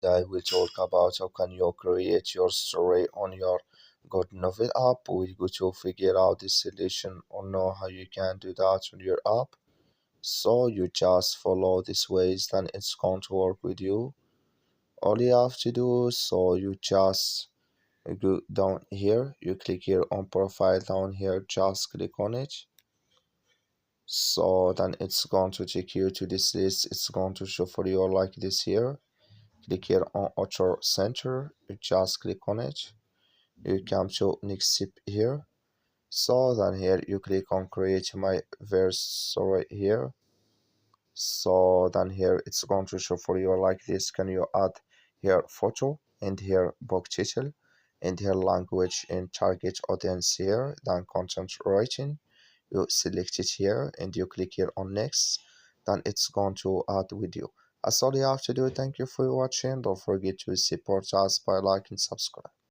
today we'll talk about how can you create your story on your Goodnovel app. We're going to figure out the solution or know how you can do that on your app. So you just follow these ways, then it's going to work with you. All you have to do, so you just go down here, you click here on profile down here, just click on it. So then it's going to take you to this list. It's going to show for you like this here. Click here on author center, you just click on it, you come to next step here. So then here you click on create my verse right here. So then here it's going to show for you like this. Can you add here photo and here book title and here language and target audience here, then content writing. You select it here and you click here on next, then it's going to add with you. That's all you have to do. Thank you for watching. Don't forget to support us by like and subscribe.